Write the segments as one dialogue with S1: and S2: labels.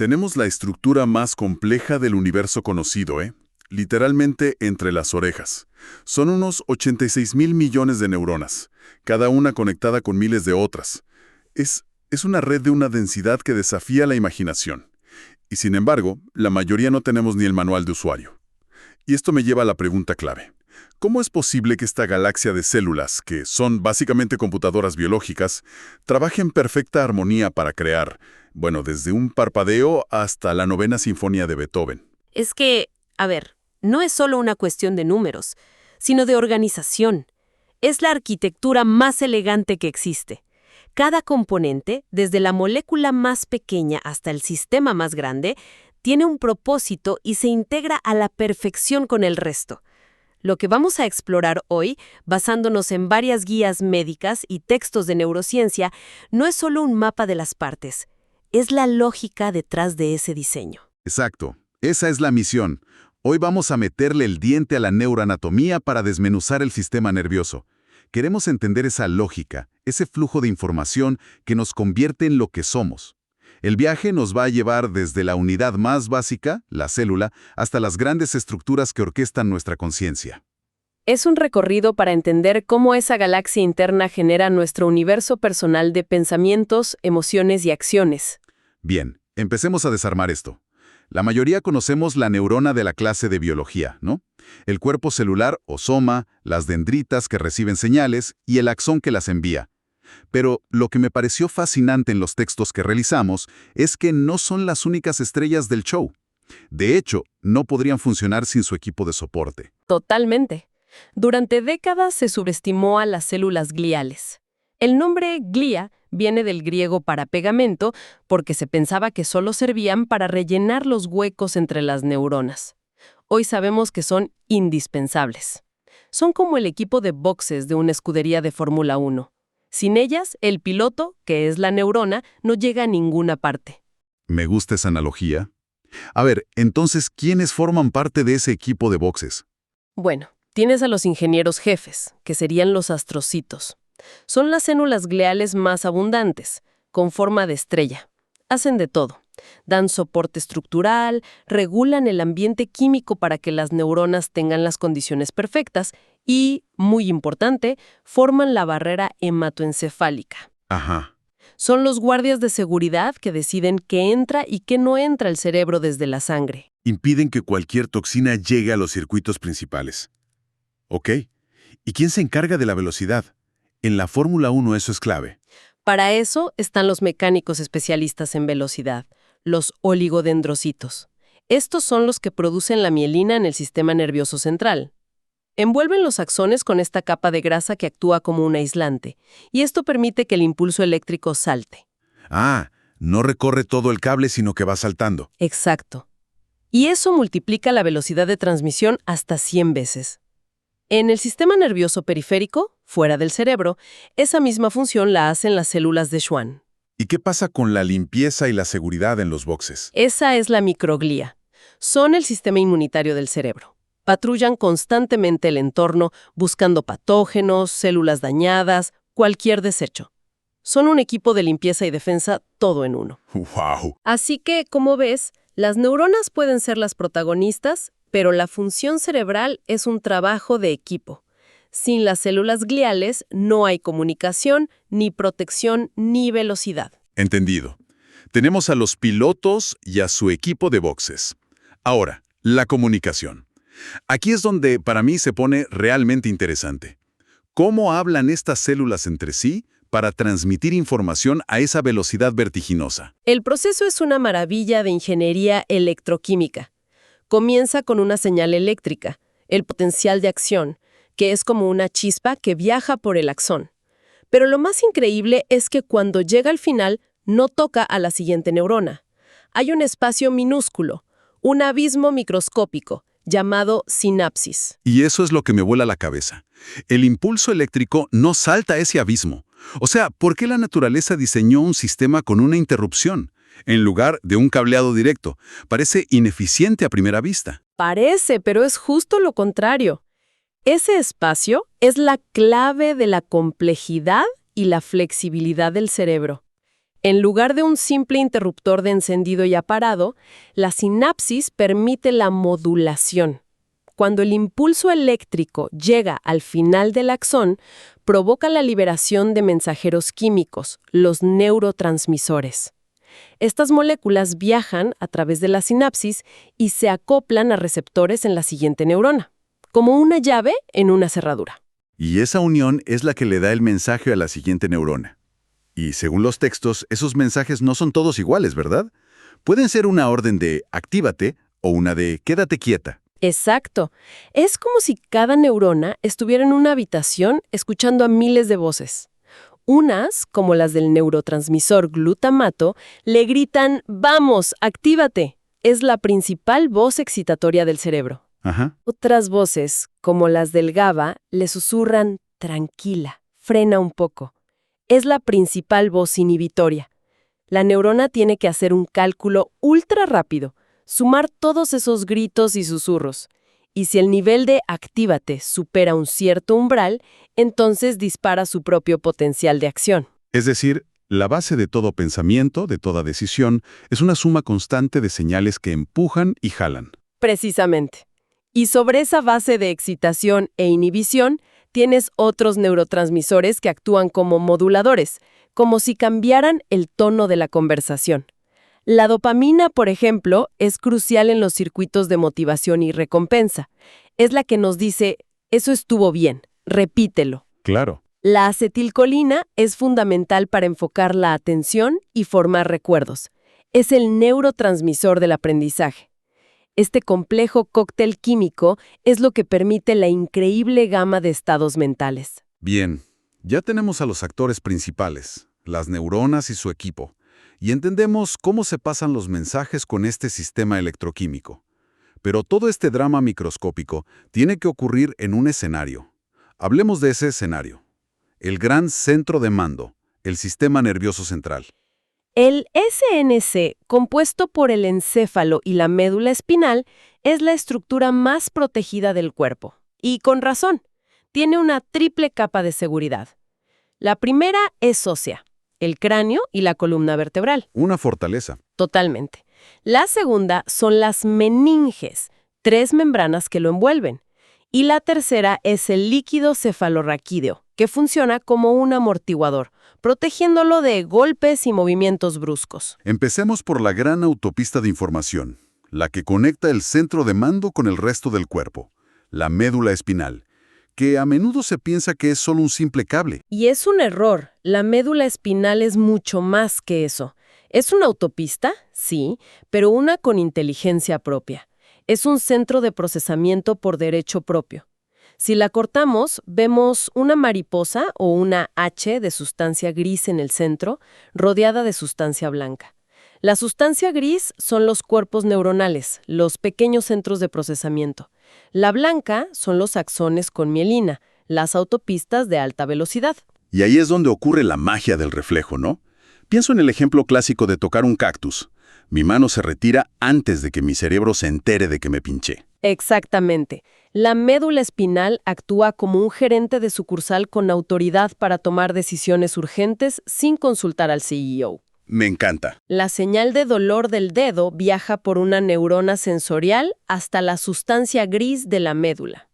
S1: Tenemos la estructura más compleja del universo conocido, ¿eh? Literalmente entre las orejas. Son unos 86.000 millones de neuronas, cada una conectada con miles de otras. Es una red de una densidad que desafía la imaginación. Y sin embargo, la mayoría no tenemos ni el manual de usuario. Y esto me lleva a la pregunta clave. ¿Cómo es posible que esta galaxia de células, que son básicamente computadoras biológicas, trabaje en perfecta armonía para crear, bueno, desde un parpadeo hasta la novena sinfonía de Beethoven?
S2: Es que, a ver, no es solo una cuestión de números, sino de organización. Es la arquitectura más elegante que existe. Cada componente, desde la molécula más pequeña hasta el sistema más grande, tiene un propósito y se integra a la perfección con el resto. Lo que vamos a explorar hoy, basándonos en varias guías médicas y textos de neurociencia, no es solo un mapa de las partes, es la lógica detrás de ese diseño.
S3: Exacto. Esa es la misión. Hoy vamos a meterle el diente a la neuroanatomía para desmenuzar el sistema nervioso. Queremos entender esa lógica, ese flujo de información que nos convierte en lo que somos. El viaje nos va a llevar desde la unidad más básica, la célula, hasta las grandes estructuras que orquestan nuestra conciencia.
S2: Es un recorrido para entender cómo esa galaxia interna genera nuestro universo personal de pensamientos, emociones y acciones.
S3: Bien, empecemos a desarmar esto. La mayoría conocemos la neurona de la clase de biología, ¿no? El cuerpo celular o soma, las dendritas que reciben señales y el axón que las envía. Pero lo que me pareció fascinante en los textos que realizamos es que no son las únicas estrellas del show. De hecho, no podrían funcionar sin su equipo de soporte.
S2: Totalmente. Durante décadas se subestimó a las células gliales. El nombre glía viene del griego para pegamento porque se pensaba que solo servían para rellenar los huecos entre las neuronas. Hoy sabemos que son indispensables. Son como el equipo de boxes de una escudería de Fórmula 1. Sin ellas, el piloto, que es la neurona, no llega a ninguna parte.
S3: Me gusta esa analogía. A ver, entonces, ¿quiénes forman parte de ese equipo de boxes?
S2: Bueno, tienes a los ingenieros jefes, que serían los astrocitos. Son las células gliales más abundantes, con forma de estrella. Hacen de todo. Dan soporte estructural, regulan el ambiente químico para que las neuronas tengan las condiciones perfectas y, muy importante, forman la barrera hematoencefálica.
S3: Ajá.
S2: Son los guardias de seguridad que deciden qué entra y qué no entra al cerebro desde la sangre.
S1: Impiden que cualquier toxina llegue a los circuitos principales. ¿Ok? ¿Y quién se encarga de la velocidad? En la Fórmula 1 eso es clave.
S2: Para eso están los mecánicos especialistas en velocidad, los oligodendrocitos. Estos son los que producen la mielina en el sistema nervioso central. Envuelven los axones con esta capa de grasa que actúa como un aislante, y esto permite que el impulso eléctrico salte.
S1: Ah, no recorre todo el cable, sino que va saltando.
S2: Exacto. Y eso multiplica la velocidad de transmisión hasta 100 veces. En el sistema nervioso periférico, fuera del cerebro, esa misma función la hacen las células de Schwann.
S1: ¿Y qué pasa con la limpieza y la seguridad en los boxes?
S2: Esa es la microglía. Son el sistema inmunitario del cerebro. Patrullan constantemente el entorno buscando patógenos, células dañadas, cualquier desecho. Son un equipo de limpieza y defensa todo en uno.
S1: ¡Wow!
S2: Así que, como ves, las neuronas pueden ser las protagonistas, pero la función cerebral es un trabajo de equipo. Sin las células gliales no hay comunicación, ni protección, ni velocidad.
S1: Entendido. Tenemos a los pilotos y a su equipo de boxes. Ahora, la comunicación. Aquí es donde para mí se pone realmente interesante. ¿Cómo hablan estas células entre sí para transmitir información a esa velocidad vertiginosa?
S2: El proceso es una maravilla de ingeniería electroquímica. Comienza con una señal eléctrica, el potencial de acción, que es como una chispa que viaja por el axón. Pero lo más increíble es que cuando llega al final, no toca a la siguiente neurona. Hay un espacio minúsculo, un abismo microscópico, llamado sinapsis.
S1: Y eso es lo que me vuela la cabeza. El impulso eléctrico no salta a ese abismo. O sea, ¿por qué la naturaleza diseñó un sistema con una interrupción, en lugar de un cableado directo? Parece ineficiente a primera vista.
S2: Parece, pero es justo lo contrario. Ese espacio es la clave de la complejidad y la flexibilidad del cerebro. En lugar de un simple interruptor de encendido y apagado, la sinapsis permite la modulación. Cuando el impulso eléctrico llega al final del axón, provoca la liberación de mensajeros químicos, los neurotransmisores. Estas moléculas viajan a través de la sinapsis y se acoplan a receptores en la siguiente neurona, como una llave en una cerradura.
S3: Y esa unión es la que le da el mensaje a la siguiente neurona. Y según los textos, esos mensajes no son todos iguales, ¿verdad? Pueden ser una orden de actívate o una de quédate quieta.
S2: Exacto. Es como si cada neurona estuviera en una habitación escuchando a miles de voces. Unas, como las del neurotransmisor glutamato, le gritan «¡Vamos, actívate!». Es la principal voz excitatoria del cerebro.
S3: Ajá.
S2: Otras voces, como las del GABA, le susurran «tranquila, frena un poco». Es la principal voz inhibitoria. La neurona tiene que hacer un cálculo ultra rápido, sumar todos esos gritos y susurros. Y si el nivel de actívate supera un cierto umbral, entonces dispara su propio potencial de acción.
S3: Es decir, la base de todo pensamiento, de toda decisión, es una suma constante de señales que empujan y jalan.
S2: Precisamente. Y sobre esa base de excitación e inhibición, tienes otros neurotransmisores que actúan como moduladores, como si cambiaran el tono de la conversación. La dopamina, por ejemplo, es crucial en los circuitos de motivación y recompensa. Es la que nos dice, eso estuvo bien, repítelo.
S3: Claro.
S2: La acetilcolina es fundamental para enfocar la atención y formar recuerdos. Es el neurotransmisor del aprendizaje. Este complejo cóctel químico es lo que permite la increíble gama de estados mentales.
S3: Bien, ya tenemos a los actores principales, las neuronas y su equipo. Y entendemos cómo se pasan los mensajes con este sistema electroquímico. Pero todo este drama microscópico tiene que ocurrir en un escenario. Hablemos de ese escenario. El gran centro de mando, el sistema nervioso central.
S2: El SNC, compuesto por el encéfalo y la médula espinal, es la estructura más protegida del cuerpo. Y con razón, tiene una triple capa de seguridad. La primera es ósea. El cráneo y la columna vertebral.
S3: Una fortaleza.
S2: Totalmente. La segunda son las meninges, 3 membranas que lo envuelven. Y la tercera es el líquido cefalorraquídeo, que funciona como un amortiguador, protegiéndolo de golpes y movimientos bruscos.
S3: Empecemos por la gran autopista de información, la que conecta el centro de mando con el resto del cuerpo, la médula espinal, que a menudo se piensa que es solo un simple cable.
S2: Y es un error. La médula espinal es mucho más que eso. Es una autopista, sí, pero una con inteligencia propia. Es un centro de procesamiento por derecho propio. Si la cortamos, vemos una mariposa o una H de sustancia gris en el centro, rodeada de sustancia blanca. La sustancia gris son los cuerpos neuronales, los pequeños centros de procesamiento. La blanca son los axones con mielina, las autopistas de alta velocidad.
S1: Y ahí es donde ocurre la magia del reflejo, ¿no? Pienso en el ejemplo clásico de tocar un cactus. Mi mano se retira antes de que mi cerebro se entere de que me pinché.
S2: Exactamente. La médula espinal actúa como un gerente de sucursal con autoridad para tomar decisiones urgentes sin consultar al CEO.
S1: Me encanta.
S2: La señal de dolor del dedo viaja por una neurona sensorial hasta la sustancia gris de la médula.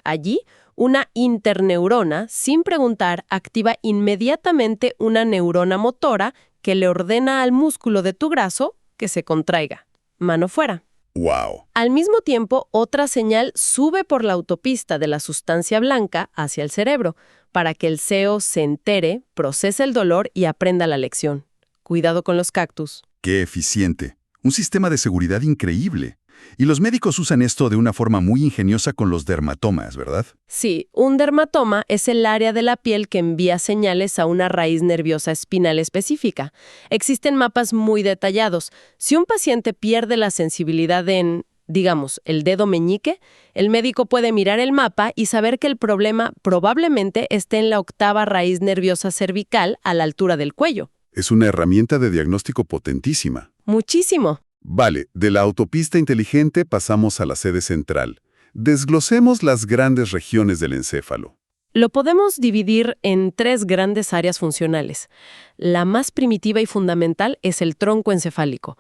S2: Allí, una interneurona, sin preguntar, activa inmediatamente una neurona motora que le ordena al músculo de tu brazo que se contraiga. Mano fuera.
S1: ¡Wow!
S2: Al mismo tiempo, otra señal sube por la autopista de la sustancia blanca hacia el cerebro para que el CEO se entere, procese el dolor y aprenda la lección. Cuidado con los cactus.
S3: ¡Qué eficiente! Un sistema de seguridad increíble. Y los médicos usan esto de una forma muy ingeniosa con los dermatomas, ¿verdad?
S2: Sí, un dermatoma es el área de la piel que envía señales a una raíz nerviosa espinal específica. Existen mapas muy detallados. Si un paciente pierde la sensibilidad en, digamos, el dedo meñique, el médico puede mirar el mapa y saber que el problema probablemente esté en la octava raíz nerviosa cervical a la altura del cuello.
S1: Es una herramienta de diagnóstico potentísima.
S2: Muchísimo.
S1: Vale, de la autopista inteligente pasamos a la sede central. Desglosemos las grandes regiones del encéfalo.
S2: Lo podemos dividir en 3 grandes áreas funcionales. La más primitiva y fundamental es el tronco encefálico.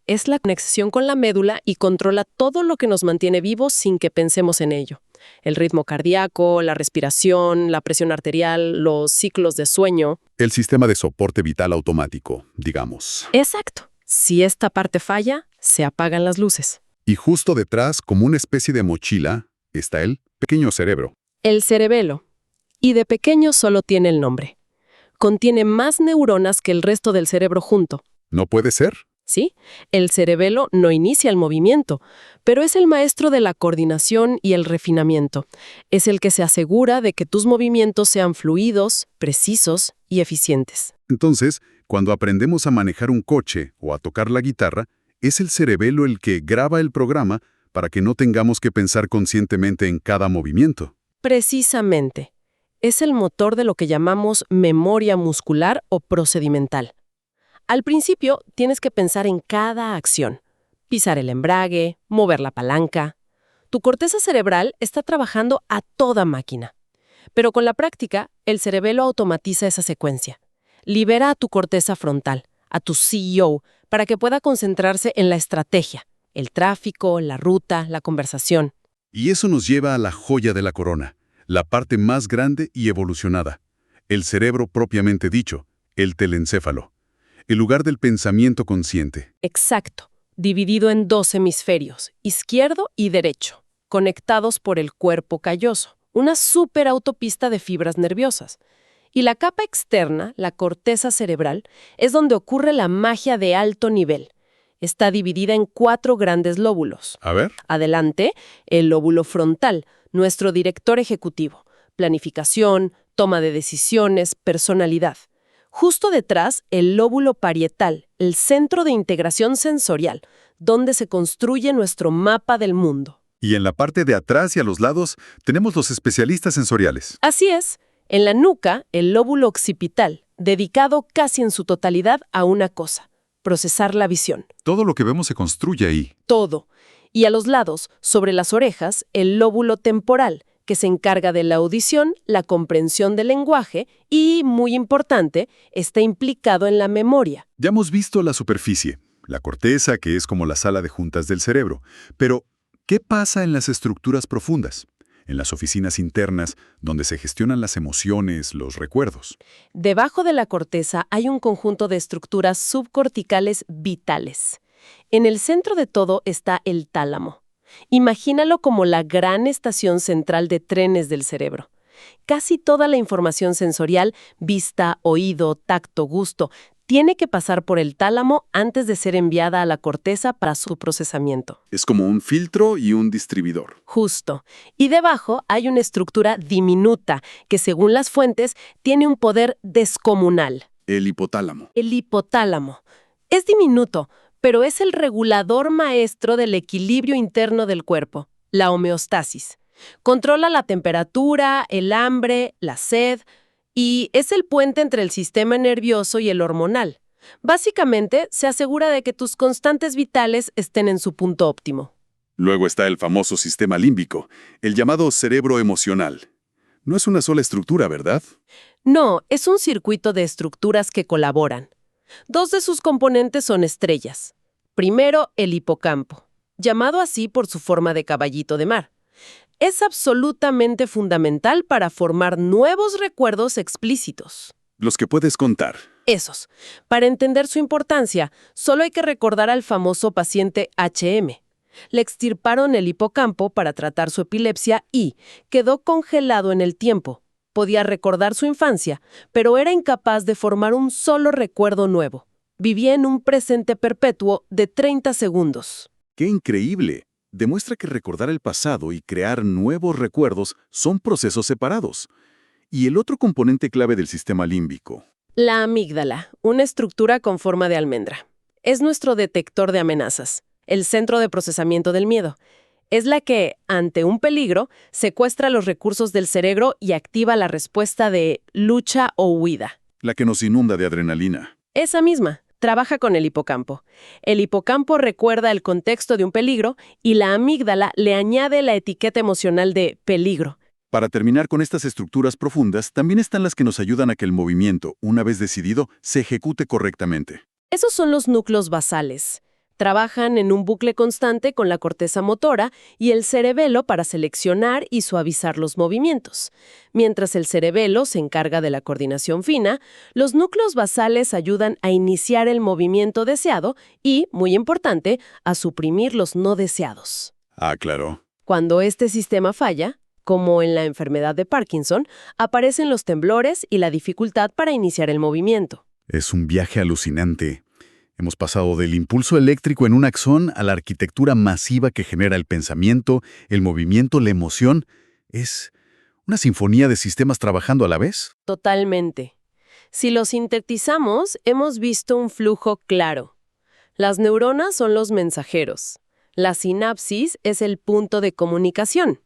S2: Es la conexión con la médula y controla todo lo que nos mantiene vivos sin que pensemos en ello. El ritmo cardíaco, la respiración, la presión arterial, los ciclos de sueño.
S1: El sistema de soporte vital automático, digamos.
S2: Exacto. Si esta parte falla, se apagan las luces.
S1: Y justo detrás, como una especie de mochila, está el pequeño cerebro.
S2: El cerebelo. Y de pequeño solo tiene el nombre. Contiene más neuronas que el resto del cerebro junto.
S1: ¿No puede ser?
S2: ¿Sí? El cerebelo no inicia el movimiento, pero es el maestro de la coordinación y el refinamiento. Es el que se asegura de que tus movimientos sean fluidos, precisos y eficientes.
S1: Entonces, cuando aprendemos a manejar un coche o a tocar la guitarra, es el cerebelo el que graba el programa para que no tengamos que pensar conscientemente en cada movimiento.
S2: Precisamente. Es el motor de lo que llamamos memoria muscular o procedimental. Al principio, tienes que pensar en cada acción. Pisar el embrague, mover la palanca. Tu corteza cerebral está trabajando a toda máquina. Pero con la práctica, el cerebelo automatiza esa secuencia. Libera a tu corteza frontal, a tu CEO, para que pueda concentrarse en la estrategia, el tráfico, la ruta, la conversación.
S1: Y eso nos lleva a la joya de la corona, la parte más grande y evolucionada, el cerebro propiamente dicho, el telencéfalo, el lugar del pensamiento consciente.
S2: Exacto, dividido en 2 hemisferios, izquierdo y derecho, conectados por el cuerpo calloso, una superautopista de fibras nerviosas. Y la capa externa, la corteza cerebral, es donde ocurre la magia de alto nivel. Está dividida en 4 grandes lóbulos.
S1: A ver.
S2: Adelante, el lóbulo frontal, nuestro director ejecutivo, planificación, toma de decisiones, personalidad. Justo detrás, el lóbulo parietal, el centro de integración sensorial, donde se construye nuestro mapa del mundo.
S1: Y en la parte de atrás y a los lados tenemos los especialistas sensoriales.
S2: Así es, en la nuca, el lóbulo occipital, dedicado casi en su totalidad a una cosa, procesar la visión.
S1: Todo lo que vemos se construye ahí.
S2: Todo. Y a los lados, sobre las orejas, el lóbulo temporal, que se encarga de la audición, la comprensión del lenguaje y, muy importante, está implicado en la memoria.
S1: Ya hemos visto la superficie, la corteza, que es como la sala de juntas del cerebro. Pero, ¿qué pasa en las estructuras profundas? En las oficinas internas, donde se gestionan las emociones, los recuerdos.
S2: Debajo de la corteza hay un conjunto de estructuras subcorticales vitales. En el centro de todo está el tálamo. Imagínalo como la gran estación central de trenes del cerebro. Casi toda la información sensorial, vista, oído, tacto, gusto, tiene que pasar por el tálamo antes de ser enviada a la corteza para su procesamiento.
S1: Es como un filtro y un distribuidor.
S2: Justo. Y debajo hay una estructura diminuta que, según las fuentes, tiene un poder descomunal.
S1: El hipotálamo.
S2: El hipotálamo. Es diminuto, pero es el regulador maestro del equilibrio interno del cuerpo, la homeostasis. Controla la temperatura, el hambre, la sed, y es el puente entre el sistema nervioso y el hormonal. Básicamente, se asegura de que tus constantes vitales estén en su punto óptimo.
S1: Luego está el famoso sistema límbico, el llamado cerebro emocional. No es una sola estructura, ¿verdad?
S2: No, es un circuito de estructuras que colaboran. 2 de sus componentes son estrellas. Primero, el hipocampo, llamado así por su forma de caballito de mar. Es absolutamente fundamental para formar nuevos recuerdos explícitos.
S1: Los que puedes contar.
S2: Esos. Para entender su importancia, solo hay que recordar al famoso paciente HM. Le extirparon el hipocampo para tratar su epilepsia y quedó congelado en el tiempo. Podía recordar su infancia, pero era incapaz de formar un solo recuerdo nuevo. Vivía en un presente perpetuo de 30 segundos.
S1: ¡Qué increíble! Demuestra que recordar el pasado y crear nuevos recuerdos son procesos separados. Y el otro componente clave del sistema límbico.
S2: La amígdala, una estructura con forma de almendra. Es nuestro detector de amenazas, el centro de procesamiento del miedo. Es la que, ante un peligro, secuestra los recursos del cerebro y activa la respuesta de lucha o huida.
S1: La que nos inunda de adrenalina.
S2: Esa misma. Trabaja con el hipocampo. El hipocampo recuerda el contexto de un peligro y la amígdala le añade la etiqueta emocional de peligro.
S4: Para terminar con estas estructuras profundas, también están las que nos ayudan a que el movimiento, una vez decidido, se ejecute correctamente.
S2: Esos son los núcleos basales. Trabajan en un bucle constante con la corteza motora y el cerebelo para seleccionar y suavizar los movimientos. Mientras el cerebelo se encarga de la coordinación fina, los núcleos basales ayudan a iniciar el movimiento deseado y, muy importante, a suprimir los no deseados.
S1: Ah, claro.
S2: Cuando este sistema falla, como en la enfermedad de Parkinson, aparecen los temblores y la dificultad para iniciar el movimiento.
S3: Es un viaje alucinante. Hemos pasado del impulso eléctrico en un axón a la arquitectura masiva que genera el pensamiento, el movimiento, la emoción. Es una sinfonía de sistemas trabajando a la vez.
S2: Totalmente. Si lo sintetizamos, hemos visto un flujo claro. Las neuronas son los mensajeros. La sinapsis es el punto de comunicación.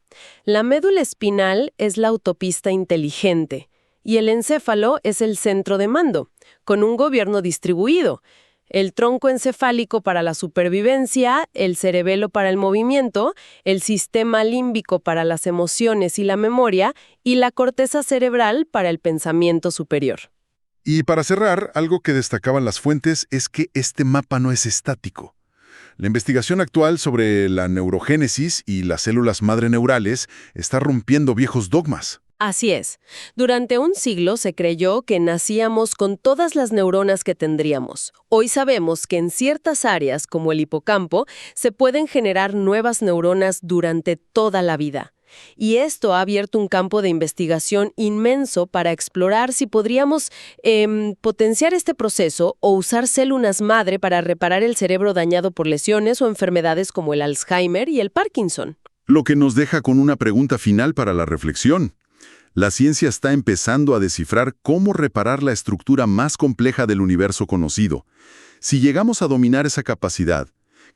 S2: La médula espinal es la autopista inteligente. Y el encéfalo es el centro de mando, con un gobierno distribuido. El tronco encefálico para la supervivencia, el cerebelo para el movimiento, el sistema límbico para las emociones y la memoria, y la corteza cerebral para el pensamiento superior.
S1: Y para cerrar, algo que destacaban las fuentes es que este mapa no es estático. La investigación actual sobre la neurogénesis y las células madre neurales está rompiendo viejos dogmas.
S2: Así es. Durante un siglo se creyó que nacíamos con todas las neuronas que tendríamos. Hoy sabemos que en ciertas áreas, como el hipocampo, se pueden generar nuevas neuronas durante toda la vida. Y esto ha abierto un campo de investigación inmenso para explorar si podríamos potenciar este proceso o usar células madre para reparar el cerebro dañado por lesiones o enfermedades como el Alzheimer y el Parkinson.
S1: Lo que nos deja con una pregunta final para la reflexión. La ciencia está empezando a descifrar cómo reparar la estructura más compleja del universo conocido. Si llegamos a dominar esa capacidad,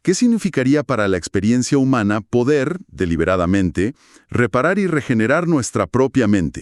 S1: ¿qué significaría para la experiencia humana poder, deliberadamente, reparar y regenerar nuestra propia mente?